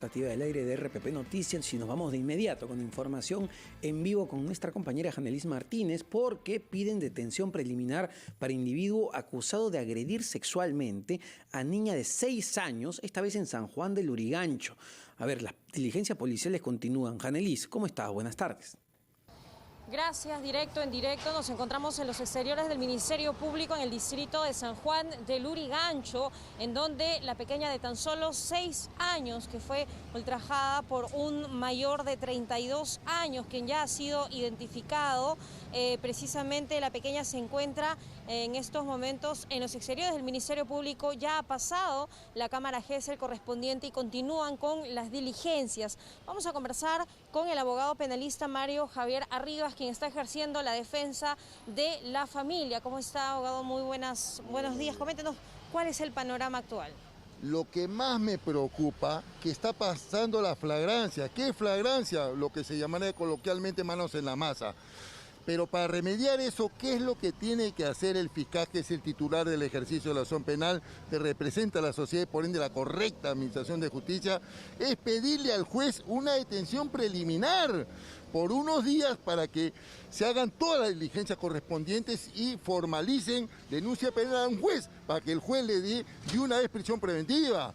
Del aire de RPP Noticias y nos vamos de inmediato con información en vivo con nuestra compañera Janelis Martínez porque piden detención preliminar para individuo acusado de agredir sexualmente a niña de 6 años, esta vez en San Juan del Lurigancho. A ver, las diligencias policiales continúan. Janelis, ¿cómo estás? Buenas tardes. Gracias, directo en directo. Nos encontramos en los exteriores del Ministerio Público en el distrito de San Juan del Lurigancho, en donde la pequeña de tan solo 6 años, que fue ultrajada por un mayor de 32 años, quien ya ha sido identificado, precisamente la pequeña se encuentra en estos momentos en los exteriores del Ministerio Público. Ya ha pasado la cámara GESEL correspondiente y continúan con las diligencias. Vamos a conversar con el abogado penalista Mario Javier Arribas, quien está ejerciendo la defensa de la familia. ¿Cómo está, abogado? Muy buenos días. Coméntenos cuál es el panorama actual. Lo que más me preocupa, que está pasando la flagrancia. ¿Qué flagrancia? Lo que se llamaría coloquialmente manos en la masa. Pero para remediar eso, ¿qué es lo que tiene que hacer el fiscal, que es el titular del ejercicio de la acción penal, que representa a la sociedad y por ende la correcta administración de justicia? Es pedirle al juez una detención preliminar por unos días para que se hagan todas las diligencias correspondientes y formalicen denuncia penal a un juez, para que el juez le dé de una vez prisión preventiva.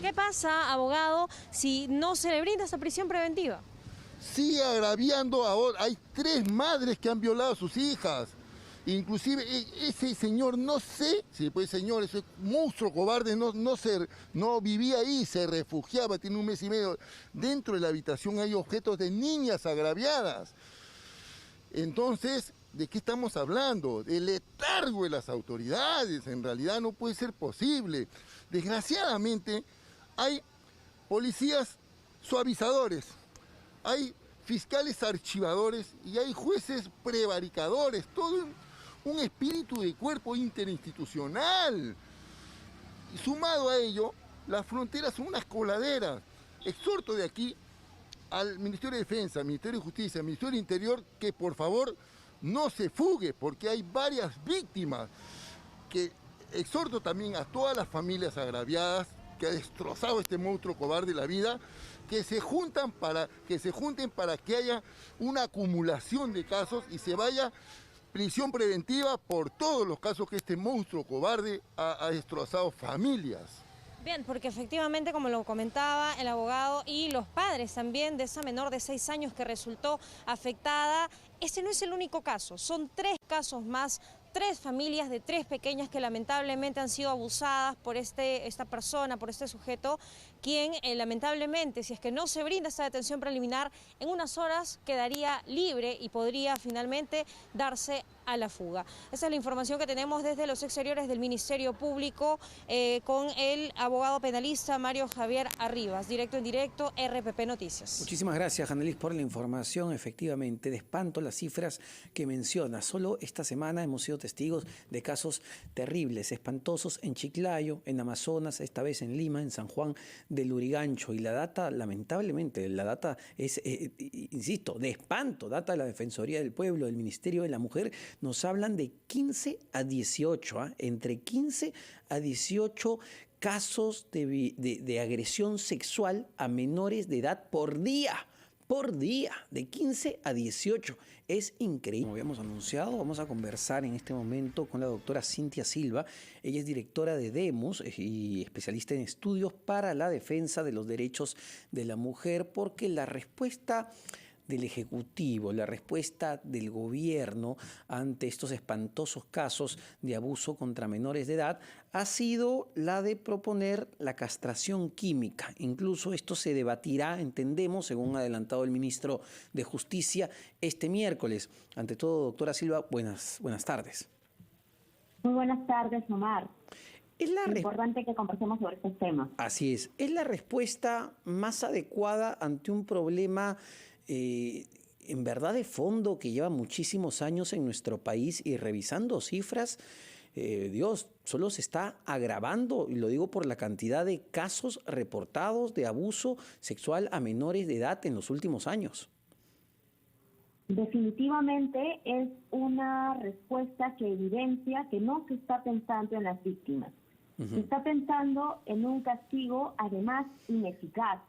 ¿Qué pasa, abogado, si no se le brinda esa prisión preventiva? Sigue agraviando ahora. Hay 3 madres que han violado a sus hijas. Inclusive ese señor, no sé si pues señor, ese monstruo cobarde no vivía ahí, se refugiaba, tiene 1 mes y medio. Dentro de la habitación hay objetos de niñas agraviadas. Entonces, ¿de qué estamos hablando? El letargo de las autoridades, en realidad no puede ser posible. Desgraciadamente, hay policías suavizadores, hay fiscales archivadores y hay jueces prevaricadores, todo un espíritu de cuerpo interinstitucional. Y sumado a ello, las fronteras son unas coladeras. Exhorto de aquí al Ministerio de Defensa, al Ministerio de Justicia, al Ministerio del Interior, que por favor no se fugue, porque hay varias víctimas. Que exhorto también a todas las familias agraviadas que ha destrozado este monstruo cobarde la vida, que se junten para que haya una acumulación de casos y se vaya prisión preventiva por todos los casos que este monstruo cobarde ha destrozado familias. Bien, porque efectivamente, como lo comentaba el abogado y los padres también de esa menor de 6 años que resultó afectada, este no es el único caso, son 3 casos más, 3 familias de 3 pequeñas que lamentablemente han sido abusadas por esta persona, por este sujeto, quien lamentablemente, si es que no se brinda esta detención preliminar, en unas horas quedaría libre y podría finalmente darse a la fuga. Esa es la información que tenemos desde los exteriores del Ministerio Público con el abogado penalista Mario Javier Arribas, directo en directo, RPP Noticias. Muchísimas gracias, Janelis, por la información. Efectivamente, de espanto las cifras que menciona. Solo esta semana hemos sido testigos de casos terribles, espantosos en Chiclayo, en Amazonas, esta vez en Lima, en San Juan del Lurigancho. Y la data, lamentablemente, la data es, insisto, de espanto. Data de la Defensoría del Pueblo, del Ministerio de la Mujer, nos hablan de 15 a 18, entre 15 a 18 casos de agresión sexual a menores de edad por día, de 15 a 18. Es increíble. Como habíamos anunciado, vamos a conversar en este momento con la doctora Cintia Silva. Ella es directora de DEMUS y especialista en estudios para la defensa de los derechos de la mujer, porque la respuesta del Ejecutivo, la respuesta del gobierno ante estos espantosos casos de abuso contra menores de edad ha sido la de proponer la castración química. Incluso esto se debatirá, entendemos, según ha adelantado el ministro de Justicia, este miércoles. Ante todo, doctora Silva, buenas tardes. Muy buenas tardes, Omar. Es importante que conversemos sobre estos temas. Así es. ¿Es la respuesta más adecuada ante un problema en verdad de fondo que lleva muchísimos años en nuestro país? Y revisando cifras, Dios, solo se está agravando, y lo digo por la cantidad de casos reportados de abuso sexual a menores de edad en los últimos años? Definitivamente es una respuesta que evidencia que no se está pensando en las víctimas. Se está pensando en un castigo, además, ineficaz.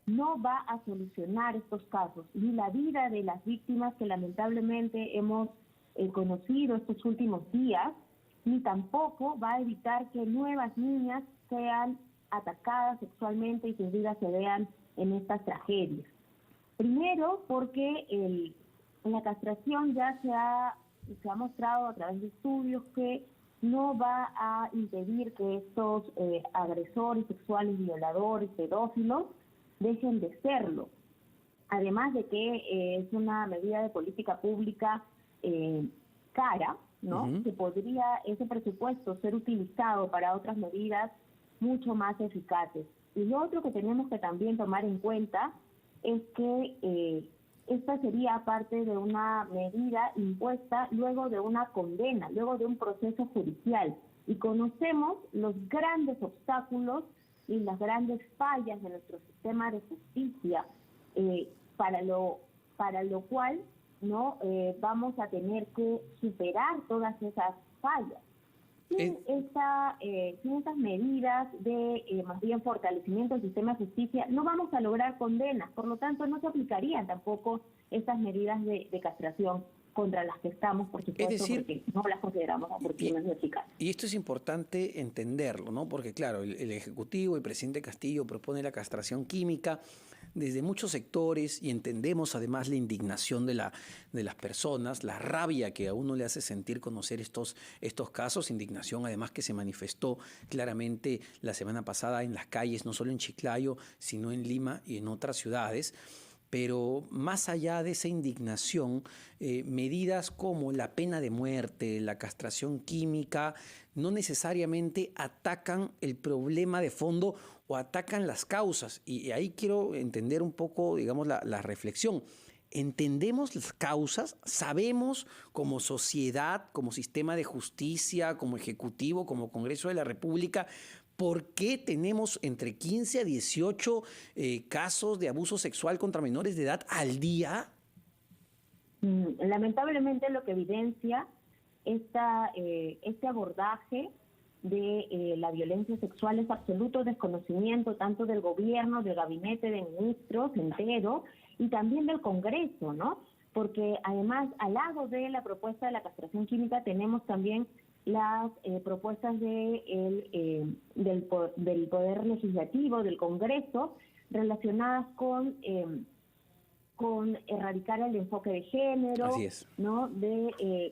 no va a solucionar estos casos, ni la vida de las víctimas que lamentablemente hemos conocido estos últimos días, ni tampoco va a evitar que nuevas niñas sean atacadas sexualmente y sus vidas se vean en estas tragedias. Primero, porque la castración ya se ha mostrado a través de estudios que no va a impedir que estos agresores sexuales, violadores, pedófilos, dejen de serlo. Además de que es una medida de política pública cara, ¿no? Que podría ese presupuesto ser utilizado para otras medidas mucho más eficaces. Y lo otro que tenemos que también tomar en cuenta es que esta sería parte de una medida impuesta luego de una condena, luego de un proceso judicial. Y conocemos los grandes obstáculos y las grandes fallas de nuestro sistema de justicia, para lo cual no vamos a tener que superar todas esas fallas. Sin estas medidas de más bien fortalecimiento del sistema de justicia, no vamos a lograr condenas, por lo tanto no se aplicarían tampoco estas medidas de castración contra las que estamos, por supuesto, porque no las consideramos oportunas y eficaces. Y esto es importante entenderlo, ¿no? Porque claro, el Ejecutivo, el presidente Castillo propone la castración química desde muchos sectores y entendemos además la indignación de las personas, la rabia que a uno le hace sentir conocer estos casos, indignación además que se manifestó claramente la semana pasada en las calles, no solo en Chiclayo, sino en Lima y en otras ciudades. Pero más allá de esa indignación, medidas como la pena de muerte, la castración química, no necesariamente atacan el problema de fondo o atacan las causas. Y ahí quiero entender un poco, digamos, la reflexión. ¿Entendemos las causas? ¿Sabemos como sociedad, como sistema de justicia, como Ejecutivo, como Congreso de la República, por qué tenemos entre 15 a 18 casos de abuso sexual contra menores de edad al día? Lamentablemente lo que evidencia este abordaje de la violencia sexual es absoluto desconocimiento tanto del gobierno, del gabinete de ministros entero y también del Congreso, ¿no? Porque además, al lado de la propuesta de la castración química, tenemos también las propuestas del Poder Legislativo, del Congreso, relacionadas con erradicar el enfoque de género, ¿no?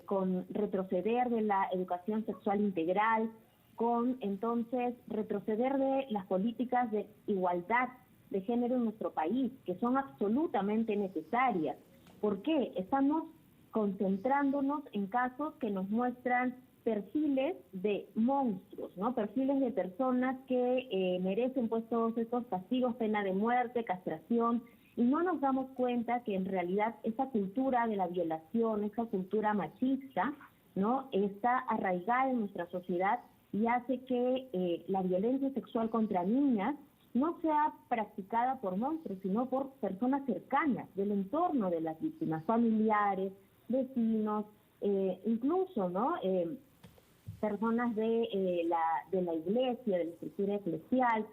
Con retroceder de la educación sexual integral, con entonces retroceder de las políticas de igualdad de género en nuestro país, que son absolutamente necesarias. ¿Por qué? Estamos concentrándonos en casos que nos muestran perfiles de monstruos, ¿no? Perfiles de personas que merecen pues todos estos castigos, pena de muerte, castración, y no nos damos cuenta que en realidad esa cultura de la violación, esa cultura machista, ¿no? Está arraigada en nuestra sociedad y hace que la violencia sexual contra niñas no sea practicada por monstruos, sino por personas cercanas del entorno de las víctimas, familiares, vecinos, incluso, ¿no? Personas de la iglesia, de la estructura eclesial.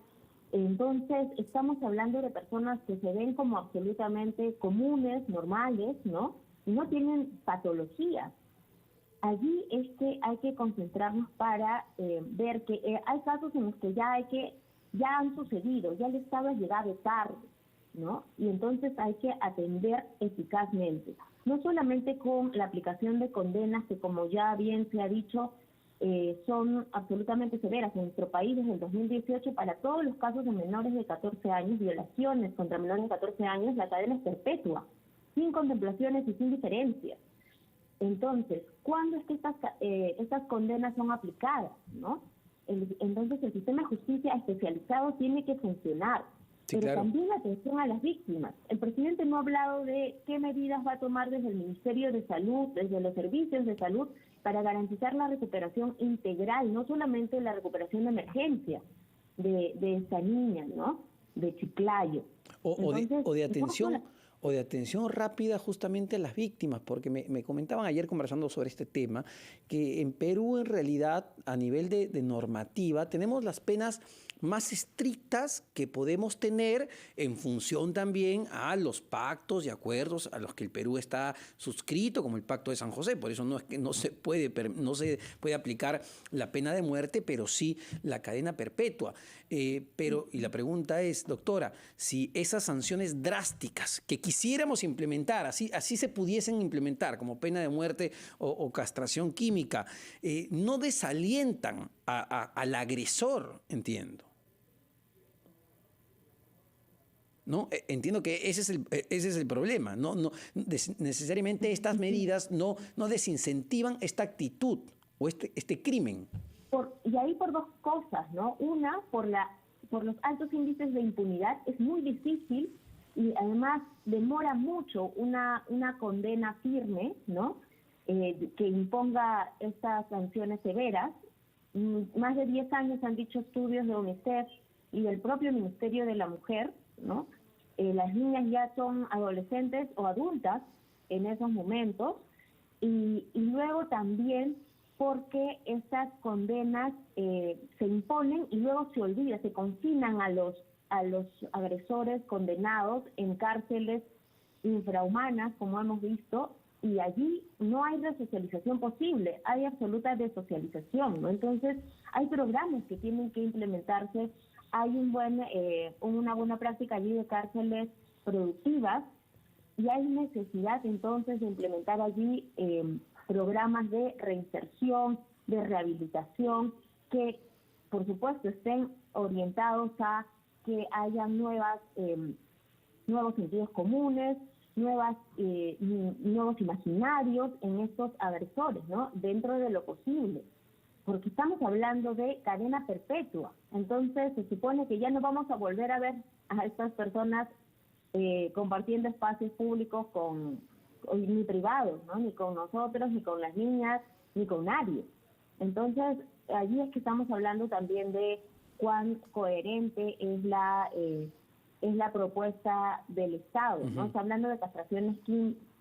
Entonces, estamos hablando de personas que se ven como absolutamente comunes, normales, ¿no? Y no tienen patologías. Allí es que hay que concentrarnos para ver que hay casos en los que ya han sucedido, ya el Estado ha llegado tarde, ¿no? Y entonces hay que atender eficazmente. No solamente con la aplicación de condenas que, como ya bien se ha dicho, son absolutamente severas en nuestro país desde el 2018 para todos los casos de menores de 14 años, violaciones contra menores de 14 años, la cadena es perpetua, sin contemplaciones y sin diferencias. Entonces, ¿cuándo es que estas condenas son aplicadas, no? Entonces, el sistema de justicia especializado tiene que funcionar, sí, pero claro, también atención a las víctimas. El presidente no ha hablado de qué medidas va a tomar desde el Ministerio de Salud, desde los servicios de salud, para garantizar la recuperación integral, no solamente la recuperación de emergencia de esta niña, ¿no? De Chiclayo. O de atención rápida justamente a las víctimas, porque me comentaban ayer conversando sobre este tema, que en Perú en realidad a nivel de normativa tenemos las penas más estrictas que podemos tener en función también a los pactos y acuerdos a los que el Perú está suscrito, como el Pacto de San José. Por eso no es que no se puede aplicar la pena de muerte, pero sí la cadena perpetua. Y la pregunta es, doctora, si esas sanciones drásticas que quisiéramos implementar, así se pudiesen implementar como pena de muerte o castración química, no desalientan al agresor, entiendo. ¿No? Entiendo que ese es el problema. No necesariamente estas medidas no desincentivan esta actitud o este crimen. Y ahí por dos cosas, ¿no? Una, por los altos índices de impunidad, es muy difícil y además demora mucho una condena firme, ¿no? Que imponga estas sanciones severas. Más de 10 años han dicho estudios de UNICEF y del propio Ministerio de la Mujer, ¿no? Las niñas ya son adolescentes o adultas en esos momentos y luego también porque estas condenas se imponen y luego se olvida, se consignan a los agresores condenados en cárceles infrahumanas, como hemos visto, y allí no hay resocialización posible, hay absoluta desocialización, ¿no? Entonces, hay programas que tienen que implementarse, hay una buena práctica allí de cárceles productivas y hay necesidad entonces de implementar allí programas de reinserción, de rehabilitación, que por supuesto estén orientados a que haya nuevos sentidos comunes, nuevos imaginarios en estos agresores, ¿no? Dentro de lo posible. Porque estamos hablando de cadena perpetua. Entonces se supone que ya no vamos a volver a ver a estas personas compartiendo espacios públicos ni privados, ¿no? Ni con nosotros, ni con las niñas, ni con nadie. Entonces allí es que estamos hablando también de cuán coherente es la propuesta del Estado, ¿no? Está hablando de castraciones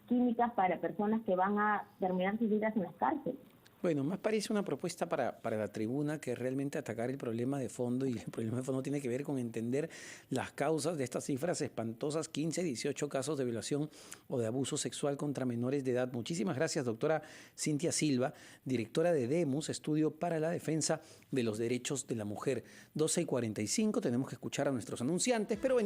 químicas para personas que van a terminar sus vidas en las cárceles. Bueno, más parece una propuesta para la tribuna que realmente atacar el problema de fondo, y el problema de fondo tiene que ver con entender las causas de estas cifras espantosas, 15, 18 casos de violación o de abuso sexual contra menores de edad. Muchísimas gracias, doctora Cintia Silva, directora de DEMUS, Estudio para la Defensa de los Derechos de la Mujer. 12:45, tenemos que escuchar a nuestros anunciantes, pero venimos